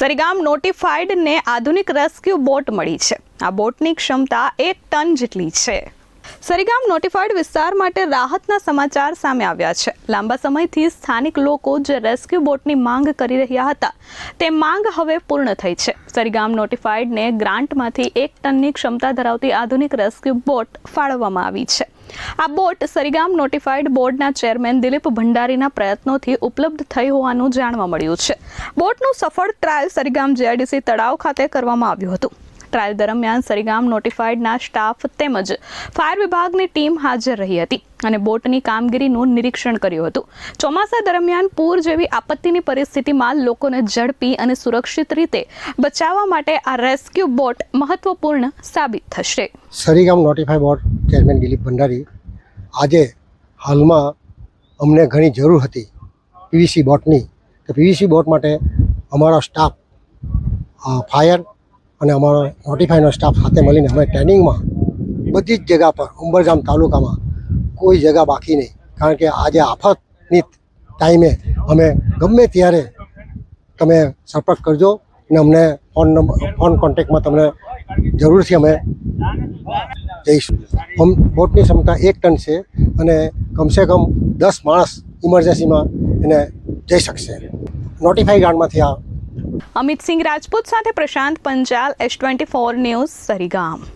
સરીગામ નોટિફાઈડને આધુનિક rescue boat મળી છે। આ બોટની ક્ષમતા 1 ટન જેટલી છે। સરીગામ નોટિફાઈડ વિસ્તાર માટે રાહતના સમાચાર સામે આવ્યા છે। લાંબા સમયથી સ્થાનિક લોકો જે રેસ્ક્યુ બોટની માંગ કરી રહ્યા હતા તે માંગ હવે પૂર્ણ થઈ છે। સરીગામ નોટિફાઈડને ગ્રાન્ટમાંથી 1 ટનની ક્ષમતા ધરાવતી આધુનિક રેસ્ક્યુ બોટ ફાળવવામાં આવી છે। આ બોટ સરીગામ નોટિફાઈડ બોર્ડના ચેરમેન દિલીપ ભંડારીના પ્રયત્નોથી ઉપલબ્ધ થઈ હોવાનું જાણવા મળ્યું છે। બોટનું સફળ ટ્રાયલ સરીગામ જીઆઈડીસી તળાવ ખાતે કરવામાં આવ્યું હતું। ટ્રાયલ દરમિયાન સરીગામ નોટિફાઈડના સ્ટાફ તેમજ ફાયર વિભાગની ટીમ હાજર રહી હતી અને બોટની કામગીરીનું નિરીક્ષણ કર્યું હતું। ચોમાસા દરમિયાન પૂર જેવી આપત્તિની પરિસ્થિતિમાં લોકોને ઝડપી અને સુરક્ષિત રીતે બચાવવા માટે આ રેસ્ક્યુ બોટ મહત્વપૂર્ણ સાબિત થશે। Sarigam notified board chairman Dilip Bhandari, આજે હાલમાં અમને ઘણી જરૂર હતી પીવીસી બોટની। તો પીવીસી બોટ માટે અમારો સ્ટાફ ફાયર અને અમારો નોટિફાઈડનો સ્ટાફ સાથે મળીને અમે ટ્રેનિંગમાં બધી જ જગ્યા પર ઉંબરગામ તાલુકામાં કોઈ જગ્યા બાકી નહીં, કારણ કે આજે આફતની ટાઈમે અમે ગમે ત્યારે તમે સંપર્ક કરજો અને અમને ફોન કોન્ટેક્ટમાં તમને જરૂરથી અમે જઈશું। બોટની ક્ષમતા 1 ટન છે અને કમસે કમ 10 માણસ ઇમરજન્સીમાં એને જઈ શકશે। નોટિફાઈડ ગાર્ડમાંથી આ અમિત સિંહ રાજપૂત સાથે પ્રશાંત પંચાલ, S24 ન્યૂઝ, સરીગામ।